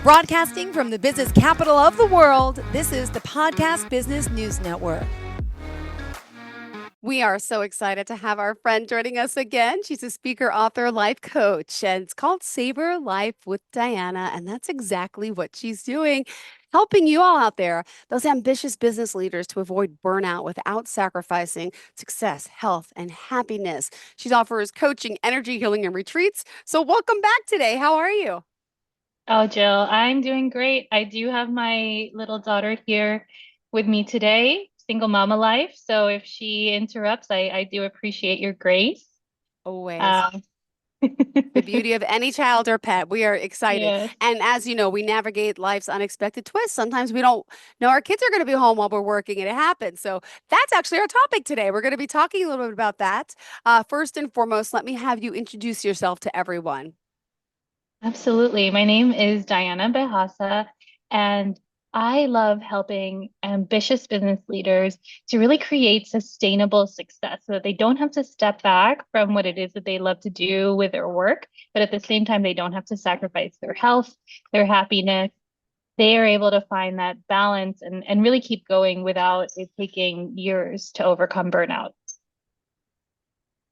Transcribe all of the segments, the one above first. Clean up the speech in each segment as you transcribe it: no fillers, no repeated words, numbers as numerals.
Broadcasting from the business capital of the world, this is the Podcast Business News Network. We are so excited to have our friend joining us again. She's a speaker, author, life coach, and it's called Savor Life with Diana. And that's exactly what she's doing, helping you all out there, those ambitious business leaders, to avoid burnout without sacrificing success, health, and happiness. She offers coaching, energy healing, and retreats. So, welcome back today. How are you? Oh, Jill, I'm doing great. I do have my little daughter here with me today, single mama life. So if she interrupts, I do appreciate your grace. Always. Um, The beauty of any child or pet. We are excited. yes, And as you know, we navigate life's unexpected twists. Sometimes we don't know our kids are going to be home while we're working, and it happens. So that's actually our topic today. We're going to be talking a little bit about that. First and foremost, let me have you introduce yourself to everyone. absolutely. My name is Diana Bejasa, and I love helping ambitious business leaders to really create sustainable success so that they don't have to step back from what it is that they love to do with their work, but at the same time, they don't have to sacrifice their health, their happiness. They are able to find that balance and really keep going without it taking years to overcome burnout.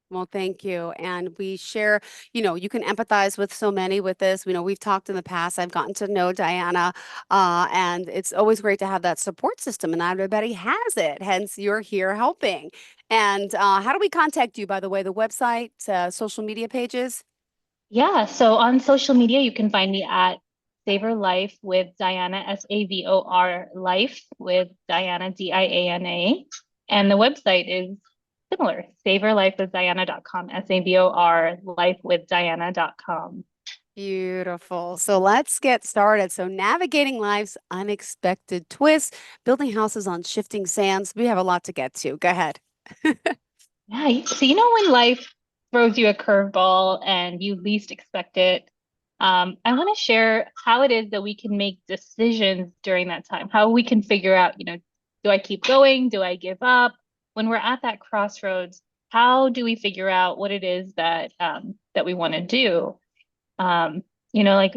Well, thank you. And we share, you can empathize with so many with this. We've talked in the past. I've gotten to know Diana, and it's always great to have that support system, and not everybody has it. Hence, you're here helping. And how do we contact you, by the way? The website, social media pages? Yeah, so on social media, you can find me at Savor Life with Diana, Savor Life with Diana, Diana. And the website is similar, savorlifewithdiana.com, Savor lifewithdiana.com. Beautiful. So let's get started. So, navigating life's unexpected twists, building houses on shifting sands. We have a lot to get to. Go ahead. Yeah, so you know when life throws you a curveball and you least expect it, I want to share how it is that we can make decisions during that time, how we can figure out, do I keep going? Do I give up? When we're at that crossroads, how do we figure out what it is that we want to do? Like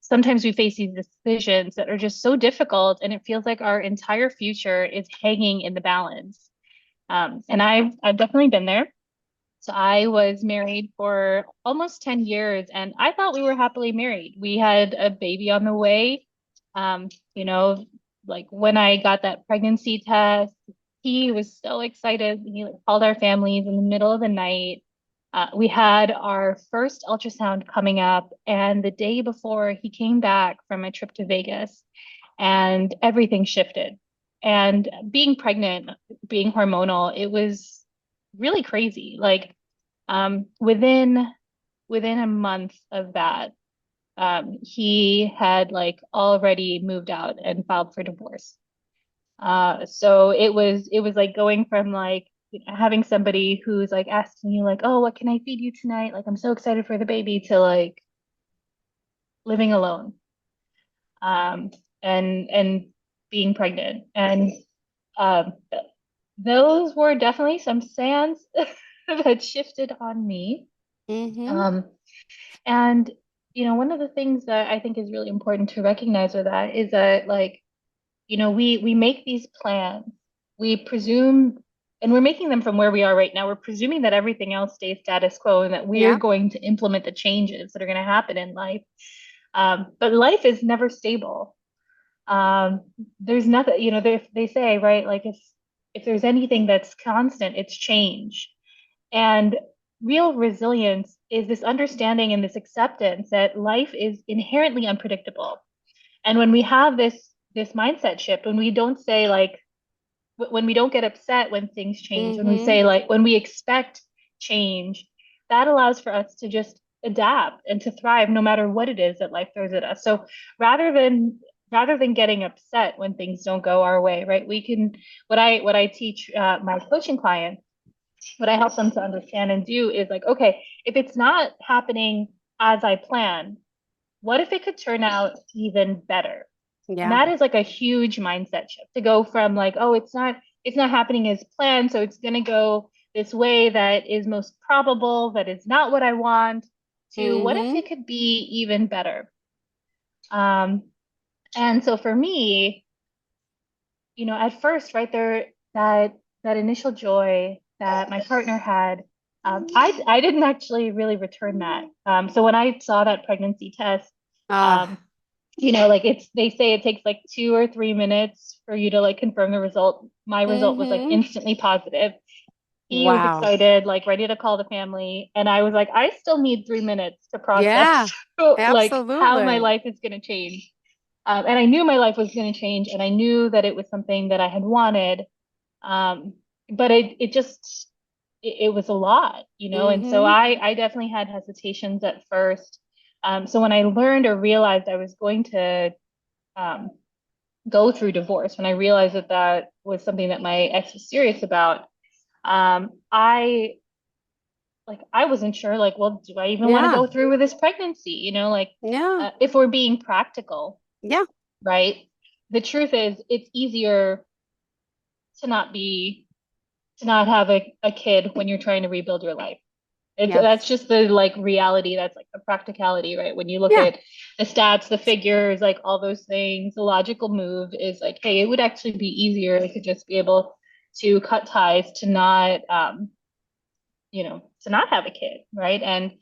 sometimes we face these decisions that are just so difficult, and it feels like our entire future is hanging in the balance. And I've definitely been there. So I was married for almost 10 years and I thought we were happily married. We had a baby on the way. Um, you know, like when I got that pregnancy test, he was so excited. He like called our families in the middle of the night. We had our first ultrasound coming up, and the day before he came back from a trip to Vegas, and everything shifted. And being pregnant, being hormonal, it was really crazy. Like within a month of that, he had like already moved out and filed for divorce. So it was like going from like having somebody who's like asking you like, oh, what can I feed you tonight? Like I'm so excited for the baby to like living alone. Um, and being pregnant. And um, those were definitely some sands that shifted on me. Mm-hmm. Um, and one of the things that I think is really important to recognize with that is that like, we make these plans. We presume, and we're making them from where we are right now. We're presuming that everything else stays status quo and that we're Yeah. going to implement the changes that are going to happen in life. But life is never stable. Um, there's nothing, they say, right? Like if there's anything that's constant, it's change. And real resilience is this understanding and this acceptance that life is inherently unpredictable. And when we have this mindset shift, when we don't say like when we don't get upset when things change, when we Mm-hmm. say like when we expect change, that allows for us to just adapt and to thrive no matter what it is that life throws at us. So rather than rather than getting upset when things don't go our way, right? We can what I teach my coaching clients, what I help them to understand and do is like, okay, if it's not happening as I planned, what if it could turn out even better? And Yeah. that is like a huge mindset shift to go from like, oh, it's not happening as planned, so it's going to go this way that is most probable, that is not what I want, to what if Mm-hmm. it could be even better? Um, and so for me, at first, right there, that initial joy that my partner had, I didn't actually really return that. So when I saw that pregnancy test, Ah, um, like they say it takes like 2 or 3 minutes for you to like confirm the result. My result was like mm-hmm. instantly positive. He was Wow. excited, like ready to call the family, and I was like, I still need 3 minutes to process Yeah, like how my absolutely. life is going to change. And I knew my life was going to change, and I knew that it was something that I had wanted. Um, but it was a lot, and so Mm-hmm. I definitely had hesitations at first. So when I learned or realized I was going to um, go through divorce, when I realized that that was something that my ex was serious about, I wasn't sure, like, well, do I even want to Yeah, go through with this pregnancy? Like, yeah, if we're being practical, yeah. right? The truth is, it's easier to not be to not have a kid when you're trying to rebuild your life. That's Yes. just the like reality. That's like the practicality, right? When you look Yeah. at the stats, the figures, like all those things, the logical move is like, hey, it would actually be easier to just be able to cut ties to not, to not have a kid, right? And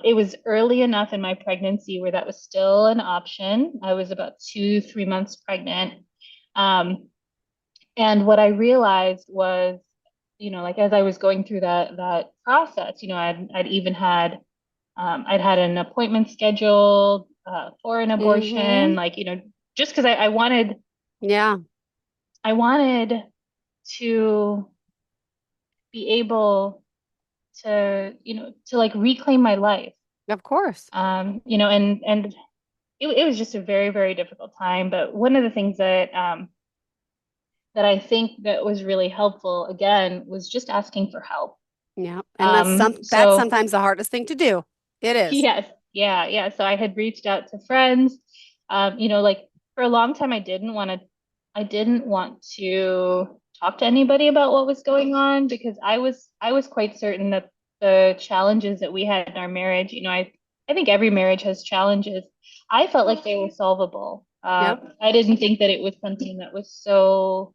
it was early enough in my pregnancy where that was still an option. I was about 3 months pregnant. Um, and what I realized was, like as I was going through that process, I'd even had I'd had an appointment scheduled for an abortion, Mm-hmm. like, just because Yeah, I wanted to be able to like reclaim my life. of course. And it was just a very, very difficult time. But one of the things that I think that was really helpful again was just asking for help. Yeah. And that's So sometimes the hardest thing to do. It is. yes, yeah, yeah. So I had reached out to friends. Like for a long time I didn't want to talk to anybody about what was going on because I was quite certain that the challenges that we had in our marriage, I think every marriage has challenges. I felt like they were solvable. Yep. I didn't think that it was something that was so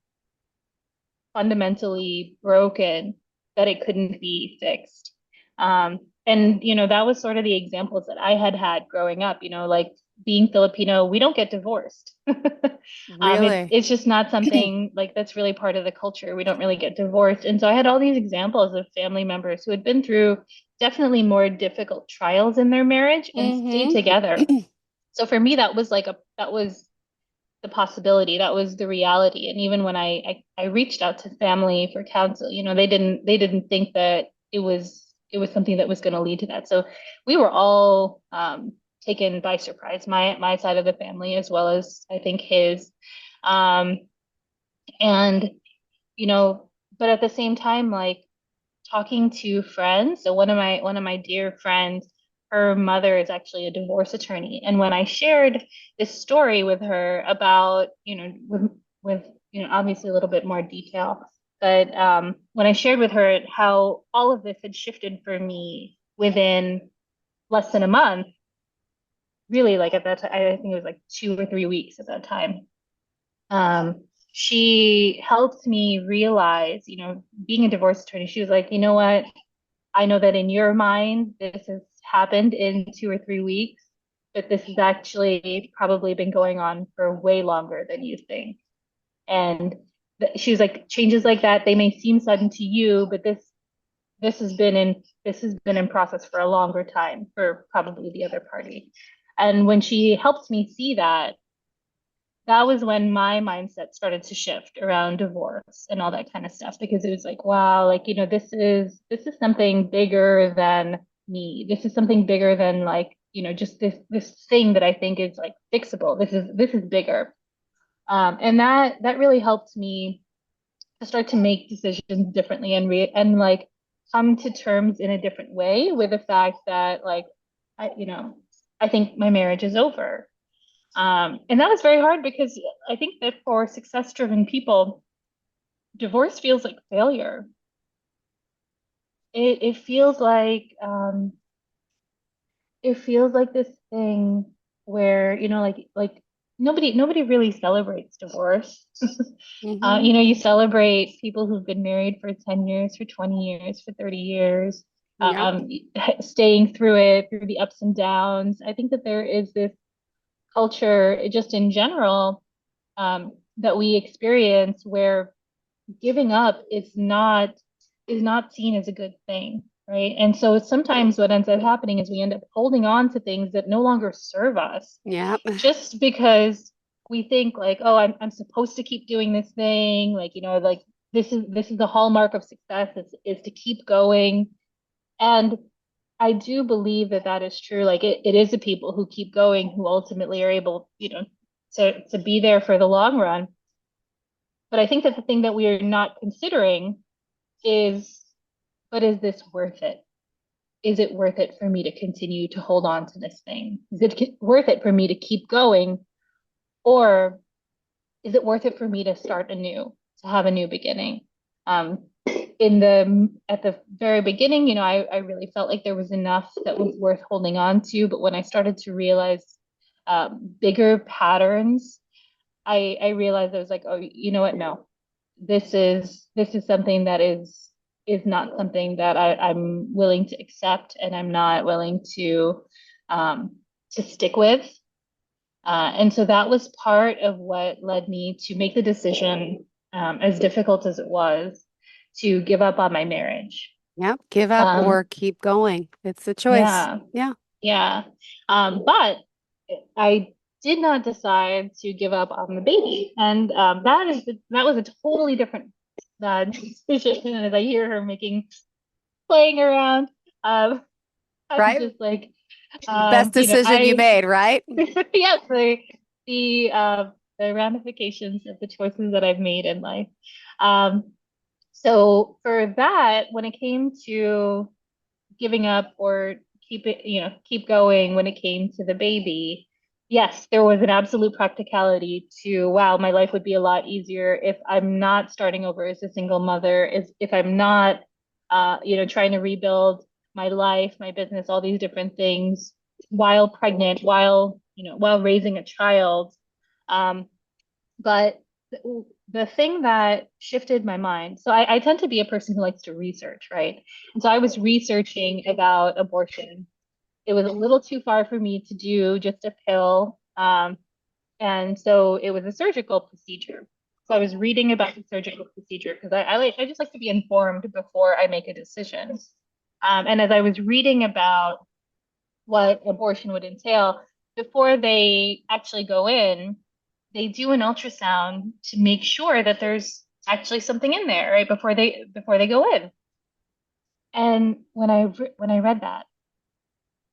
fundamentally broken that it couldn't be fixed. And that was sort of the examples that I had had growing up, like being Filipino, we don't get divorced. Really. It's just not something like that's really part of the culture. We don't really get divorced. And so I had all these examples of family members who had been through definitely more difficult trials in their marriage and stayed Mm-hmm. together. So for me, that was the possibility. That was the reality. And even when I reached out to family for counsel, they didn't think that it was something that was going to lead to that. So we were all taken by surprise, my side of the family as well as I think his. Um, and you know, but at the same time, like talking to friends. So one of my dear friends, her mother is actually a divorce attorney. And when I shared this story with her about, with obviously a little bit more detail, but when I shared with her how all of this had shifted for me within less than a month, really like at that time, I think it was like 2 or 3 weeks at that time. She helped me realize, being a divorce attorney, she was like, you know what? I know that in your mind, this has happened in 2 or 3 weeks, but this has actually probably been going on for way longer than you think. And she was like, changes like that, they may seem sudden to you, but this has been in process for a longer time for probably the other party. And when she helped me see that, that was when my mindset started to shift around divorce and all that kind of stuff because it was like, wow, like, this is something bigger than me. This is something bigger than like, just this thing that I think is like fixable. This is bigger. And that really helped me to start to make decisions differently and like come to terms in a different way with the fact that like I think my marriage is over. And that was very hard because I think that for success-driven people, divorce feels like failure. It feels like this thing. where, like nobody really celebrates divorce. Hmm. You celebrate people who've been married for 10 years, for 20 years, for 30 years, Yep. staying through it, through the ups and downs. I think that there is this culture, just in general, that we experience where giving up is not seen as a good thing, right? And so sometimes what ends up happening is we end up holding on to things that no longer serve us Yep. just because we think like, oh, I'm supposed to keep doing this thing, like, like this is the hallmark of success is to keep going. And I do believe that that is true. Like it is the people who keep going who ultimately are able, to be there for the long run. But I think that the thing that we are not considering is, but is this worth it? Is it worth it for me to continue to hold on to this thing? Is it worth it for me to keep going? Or is it worth it for me to start anew, to have a new beginning? At the very beginning, I really felt like there was enough that was worth holding on to. But when I started to realize bigger patterns, I realized I was like, oh, you know what? No, this is something that is not something that I'm willing to accept, and I'm not willing um, to stick with. And so that was part of what led me to make the decision, as difficult as it was, to give up on my marriage. Yep. Give up Um, or keep going. It's a choice. yeah, Yeah. yeah. But I did not decide to give up on the baby, and that was a totally different decision. As I hear her playing around, um, I'm Right. just like, Best decision you I made, right? yes, the uh, the ramifications of the choices that I've made in life. Um, so for that, when it came to giving up or keep going when it came to the baby, yes, there was an absolute practicality to, wow, my life would be a lot easier if I'm not starting over as a single mother, if I'm not, trying to rebuild my life, my business, all these different things while pregnant, while raising a child. Um, but the thing that shifted my mind, so I tend to be a person who likes to research, right? And so I was researching about abortion. It was a little too far for me to do just a pill. And so it was a surgical procedure. So I was reading about the surgical procedure because I just like to be informed before I make a decision. And as I was reading about what abortion would entail, before they actually go in, they do an ultrasound to make sure that there's actually something in there, right? Before they go in. And when I read that,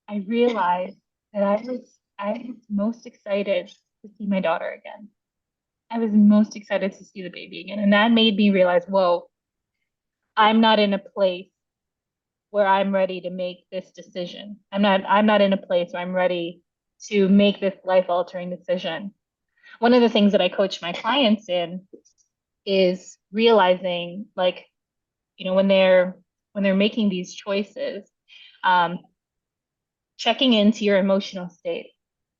I realized that I was most excited to see my daughter again. I was most excited to see the baby again. And that made me realize, whoa, I'm not in a place where I'm ready to make this decision. I'm not in a place where I'm ready to make this life altering decision. One of the things that I coach my clients in is realizing, like, when they're making these choices, um, checking into your emotional state.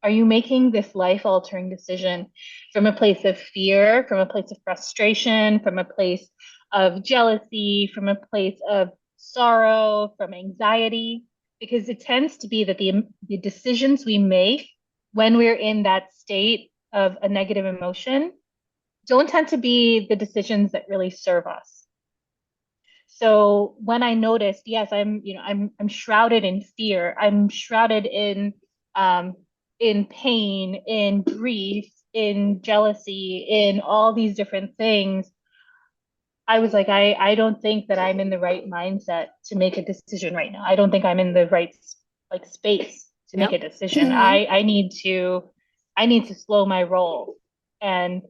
Are you making this life altering decision from a place of fear, from a place of frustration, from a place of jealousy, from a place of sorrow, from anxiety? Because it tends to be that the decisions we make when we're in that state of a negative emotion don't tend to be the decisions that really serve us. So when I noticed, yes, I'm shrouded in fear. I'm shrouded um in pain, in grief, in jealousy, in all these different things. I was like, I don't think that I'm in the right mindset to make a decision right now. I don't think I'm in the right like space to make Yep. a decision. Hmm. I need to slow my roll and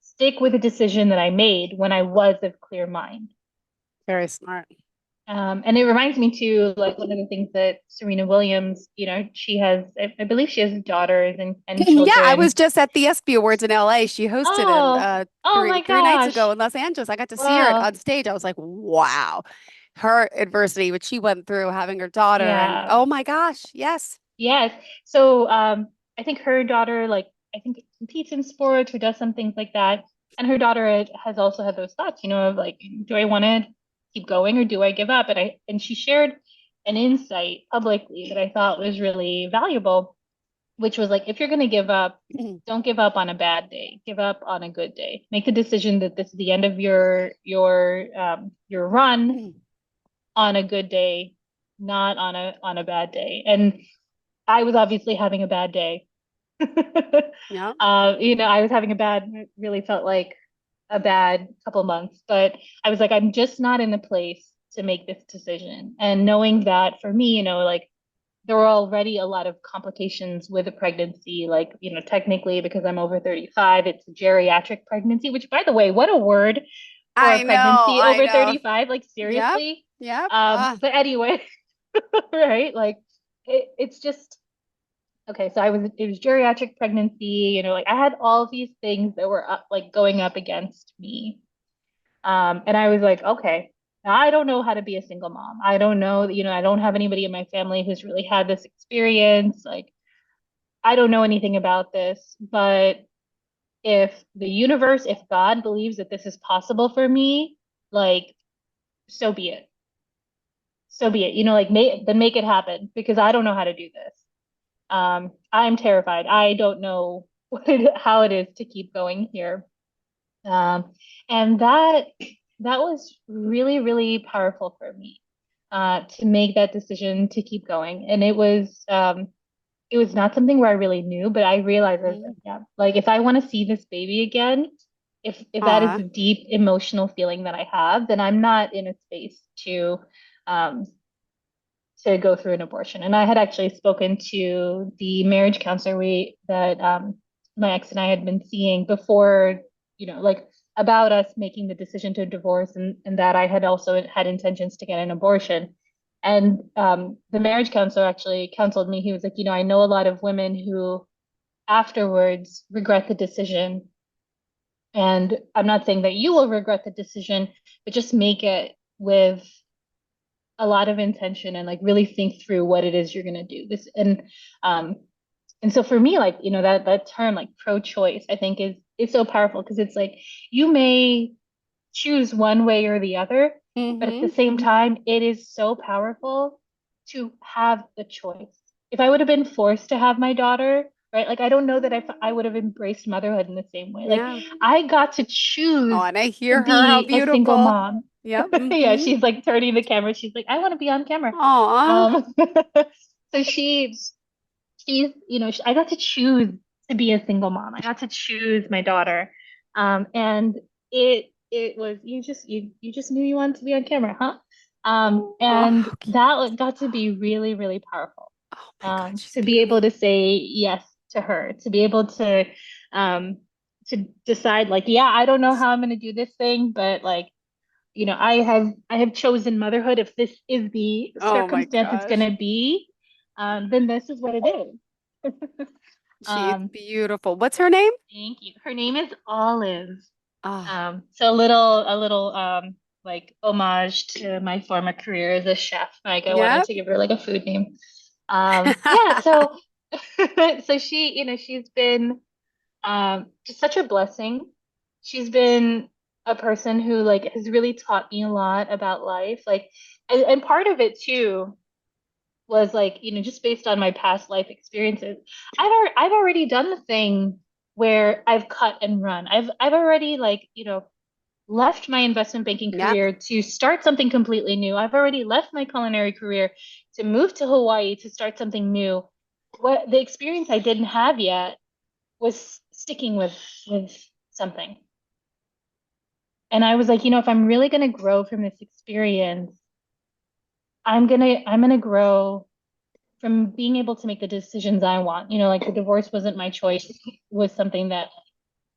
stick with the decision that I made when I was of clear mind. Very smart. And it reminds me too, like one of the things that Serena Williams, she has, I believe she has daughters and Yeah, I was children. just at the ESPY Awards in LA. She hosted it Oh, oh three my three nights ago gosh. in Los Angeles. I got to see her Wow. on stage. I was like, wow, her adversity, what she went through having her daughter, and Yeah. oh my gosh, yes. Yes. So, I think her daughter, like, I think competes in sports or does some things like that. And her daughter has also had those thoughts, of like, do I want to keep going or do I give up? And she shared an insight publicly that I thought was really valuable, which was like, if you're going to give up, don't give up on a bad day. Give up on a good day. Make the decision that this is the end of your run on a good day, not on a bad day. And I was obviously having a bad day. Yeah. I was having really felt like a bad couple months, but I was like, I'm just not in the place to make this decision. And knowing that for me, like there were already a lot of complications with a pregnancy, like, technically because I'm over 35, it's a geriatric pregnancy, which by the way, what a word for a I know. pregnancy I over know. 35, like Yep. seriously. Yep. But anyway, right? Like it's just okay. So it was geriatric pregnancy, like I had all these things that were like going up against me. And I was like, okay, now I don't know how to be a single mom. I don't know, I don't have anybody in my family who's really had this experience. Like, I don't know anything about this, but if God believes that this is possible for me, like, so be it. So be it. Then make it happen because I don't know how to do this. I'm terrified. I don't know how it is to keep going here. Um, and that was really, really powerful for me to make that decision to keep going. And it was not something where I really knew, but I realized, I was like, Mhm. yeah, like if I want to see this baby again, if that is Aw. the deep emotional feeling that I have, then I'm not in a space um, to go through an abortion. And I had actually spoken to the marriage counselor that my ex and I had been seeing before, like about us making the decision to divorce and that I had also had intentions to get an abortion. And the marriage counselor actually counseled me. He was like, I know a lot of women who afterwards regret the decision. And I'm not saying that you will regret the decision, but just make it with a lot of intention and like really think through what it is you're going to do this um and so for me, like, that term like pro-choice I think is so powerful because it's like you may choose one way or the other, but at the Mm-hmm. same time it is so powerful to have the choice. If I would have been forced to have my daughter, right, like I don't know that I would have embraced motherhood in the same way. Like Yeah. I got to Oh, choose and I to hear her. How be a single beautiful. mom. Yep. Yeah, Mm-hmm. she's like turning the camera. She's like, I want to be on camera. Aw. Um, so I got to choose to be a single mom. I got to choose my daughter. And it was you just knew you wanted to be on camera, huh? Oh, And how cute. that got to be really, really powerful. Oh my God, she's To be able beautiful. to say yes to her, to be able um to decide like, yeah, I don't know how I'm gonna do this thing, but like, I have chosen motherhood. If this is the Oh my circumstance it's gosh. gonna be, then this is what it is. She's Um, beautiful. What's her name? thank you. Her name is Olive. Oh, So a little like homage to my former career as a chef. Like I wanted yep. to give her like a food name. Yeah, so so she's been just such a blessing. She's been a person who like has really taught me a lot about life. Like and part of it too was like, just based on my past life experiences. I've already done the thing where I've cut and run. I've already like, left my investment banking Yep. career to start something completely new. I've already left my culinary career to move to Hawaii to start something new. What the experience I didn't have yet was sticking with something. And I was like, if I'm really going to grow from this experience, I'm going to grow from being able to make the decisions I want. Like the divorce wasn't my choice, it was something that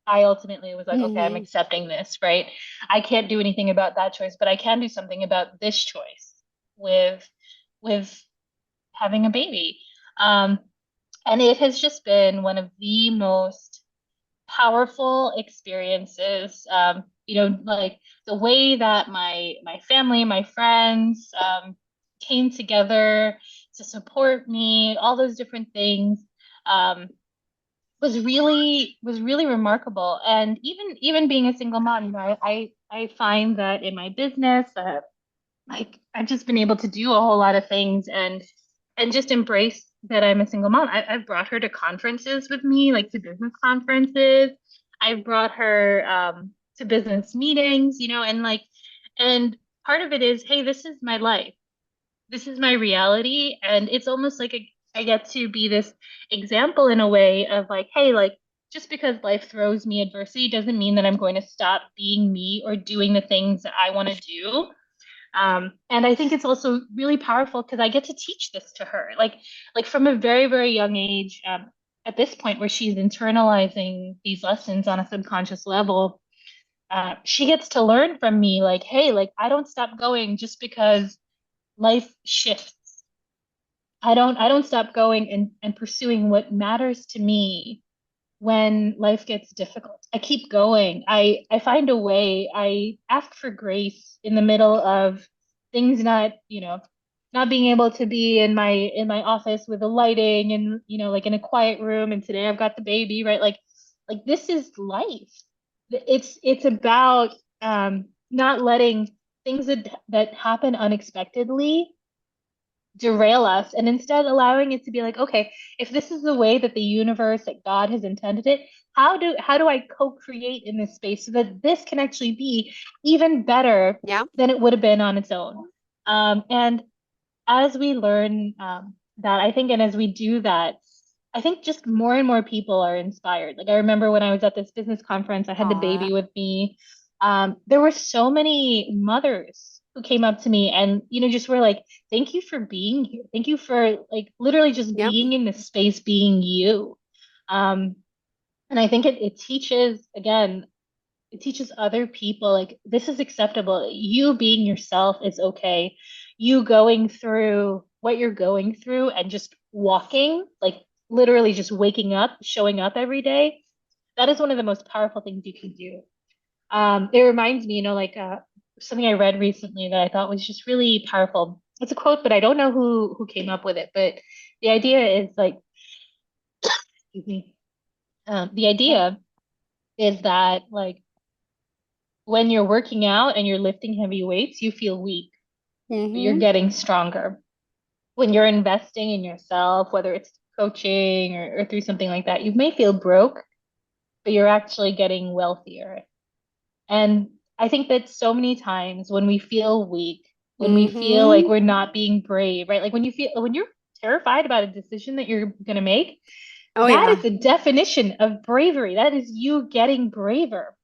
I ultimately was like, okay, I'm Hmm. accepting this, right? I can't do anything about that choice, but I can do something about this choice with with having a baby. Um, and it has just been one of the most powerful experiences. Like the way that my family, my friends, came together to support me, all those different things. Um, was really remarkable. And even being a single mom, I find that in my business, like I've just been able to do a whole lot of things and just embrace that I'm a single mom. I've brought her to conferences with me, like to business conferences. I've brought her to business meetings, and and part of it is, hey, this is my life. This is my reality. And it's almost like I get to be this example in a way of like, hey, like just because life throws me adversity doesn't mean that I'm going to stop being me or doing the things that I want to do. And I think it's also really powerful because I get to teach this to her, like from a very, very young age, at this point where she's internalizing these lessons on a subconscious level. She gets to learn from me, like, hey, like I don't stop going just because life shifts. I don't stop going and pursuing what matters to me when life gets difficult. I keep going. I find a way. I ask for grace in the middle of things not being able to be in my office with the lighting and like in a quiet room, and today I've got the baby, right? Like this is life. It's about not letting things that happen unexpectedly derail us and instead allowing it to be like, okay, if this is the way that the universe, that God has intended it, how do I co-create in this space so that this can actually be even better Yeah. than it would have been on its own. And as we learn that, I think, and as we do that, I think just more and more people are inspired. Like I remember when I was at this business conference, I had the Aw. baby with me. There were so many mothers who came up to me and, just were like, thank you for being here. Thank you for like literally just Yep. being in this space, being you. Um, and I think it teaches, again, it teaches other people like this is acceptable. You being yourself is okay. You going through what you're going through and just walking, like literally just waking up, showing up every day, that is one of the most powerful things you can do. It reminds me, like something I read recently that I thought was just really powerful. It's a quote, but I don't know who came up with it. But the idea is like, excuse me, the Okay. idea is that like when you're working out and you're lifting heavy weights, you feel weak, but you're Mm-hmm. getting stronger. When you're investing in yourself, whether it's coaching or through something like that, you may feel broke, but you're actually getting wealthier. And I think that so many times when we feel weak, when we feel like Mm-hmm. we're not being brave, right? Like when you're terrified about a decision that you're going to make, Oh that yeah. is the definition of bravery. That is you getting braver.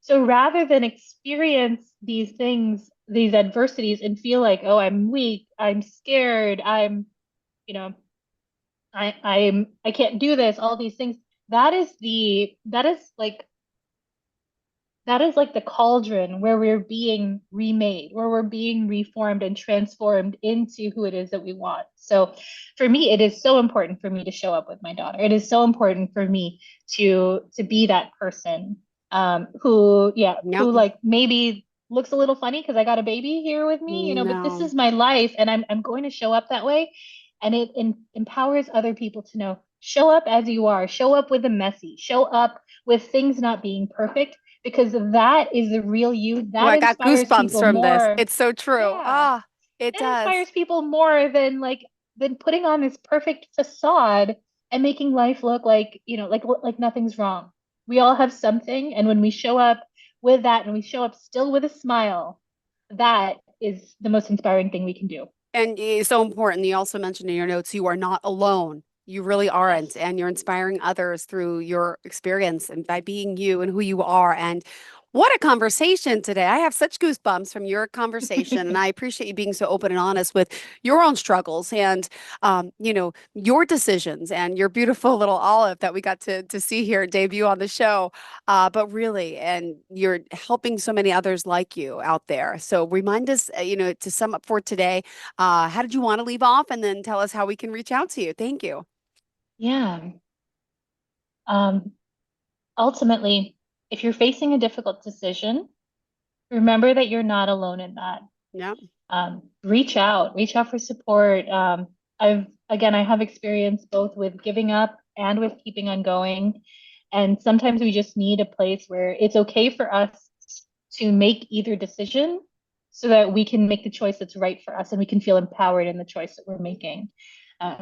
So rather than experience these things, these adversities, and feel like, oh, I'm weak, I'm scared, you know, I can't do this, all these things, that is like the cauldron where we're being remade, where we're being reformed and transformed into who it is that we want. So for me, it is so important for me to show up with my daughter. It is so important for me to be that person who, yeah, Yep. who like maybe looks a little funny because I got a baby here with me, but this No. is my life and I'm going to show up that way. And it empowers other people to know, show up as you are, show up with the messy, show up with things not being perfect because that is the real you. Oh, That I got inspires goosebumps people from this. more. It's so true. Yeah, Ah, it that does. inspires people more than putting on this perfect facade and making life look like, like nothing's wrong. We all have something, and when we show up with that and we show up still with a smile, that is the most inspiring thing we can do. And it's so important. You also mentioned in your notes, you are not alone. You really aren't. Yes. And you're inspiring others through your experience and by being you and who you are. And what a conversation today. I have such goosebumps from your conversation. And I appreciate you being so open and honest with your own struggles and, your decisions and your beautiful little olive that we got to see here debut on the show. But really, and you're helping so many others like you out there. So remind us, to sum up for today, how did you want to leave off? And then tell us how we can reach out to you. Thank you. Yeah. Um, Ultimately, if you're facing a difficult decision, remember that you're not alone in that. Yeah. Reach out for support. I have experience both with giving up and with keeping on going. And sometimes we just need a place where it's okay for us to make either decision so that we can make the choice that's right for us and we can feel empowered in the choice that we're making.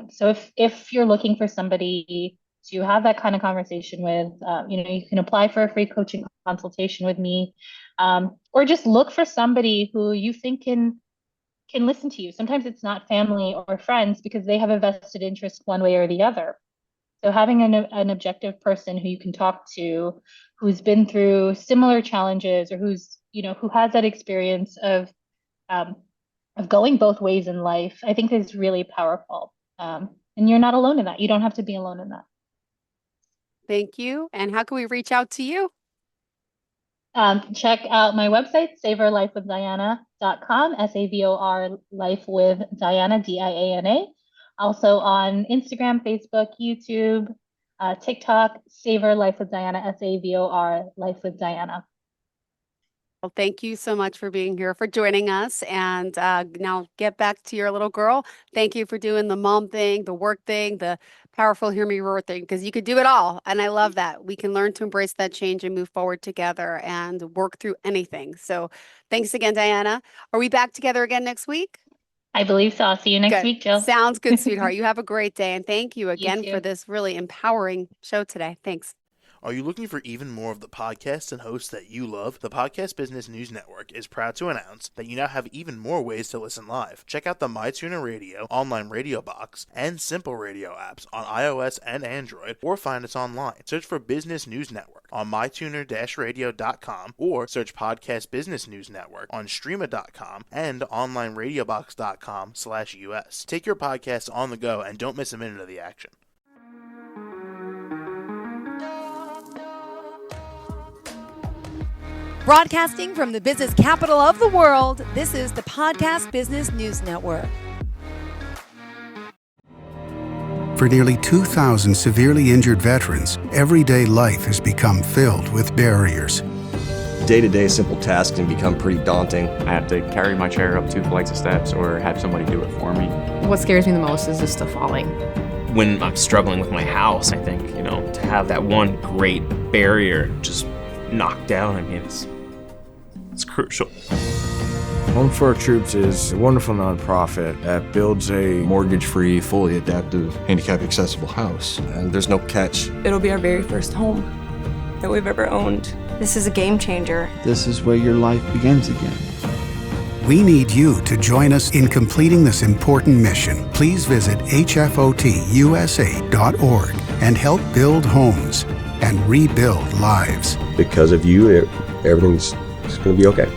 So if you're looking for somebody to have that kind of conversation with, you can apply for a free coaching consultation with me, or just look for somebody who you think can listen to you. Sometimes it's not family or friends because they have a vested interest one way or the other. So having an objective person who you can talk to, who's been through similar challenges, or who has that experience of going both ways in life, I think is really powerful. And you're not alone in that. You don't have to be alone in that. Thank you. And how can we reach out to you? Check out my website, savorlifewithdiana.com, SAVOR Life with Diana, DIANA. Also on Instagram, Facebook, YouTube, TikTok, Savor Life with Diana, SAVOR Life with Diana. Well, thank you so much for being here, for joining us. And now get back to your little girl. Thank you for doing the mom thing, the work thing, the powerful hear me roar thing, because you could do it all. And I love that. We can learn to embrace that change and move forward together and work through anything. So thanks again, Diana. Are we back together again next week? I believe so. I'll see you next Good. week, Jill. Sounds good, sweetheart. You have a great day. And thank you You again for too. this really empowering show today. Thanks. Are you looking for even more of the podcasts and hosts that you love? The Podcast Business News Network is proud to announce that you now have even more ways to listen live. Check out the MyTuner Radio, online radio box, and Simple Radio apps on iOS and Android, or find us online. Search for Business News Network on mytuner-radio.com, or search Podcast Business News Network on streama.com and onlineradiobox.com/US. Take your podcast on the go and don't miss a minute of the action. Broadcasting from the business capital of the world, this is the Podcast Business News Network. For nearly 2,000 severely injured veterans, everyday life has become filled with barriers. Day-to-day simple tasks can become pretty daunting. I have to carry my chair up 2 flights of steps or have somebody do it for me. What scares me the most is just the falling. When I'm struggling with my house, I think, to have that one great barrier just knocked down, it's crucial. Home for Our Troops is a wonderful nonprofit that builds a mortgage-free, fully adaptive, handicap-accessible house. And there's no catch. It'll be our very first home that we've ever owned. This is a game changer. This is where your life begins again. We need you to join us in completing this important mission. Please visit hfotusa.org and help build homes and rebuild lives. Because of you, everything's going to be okay.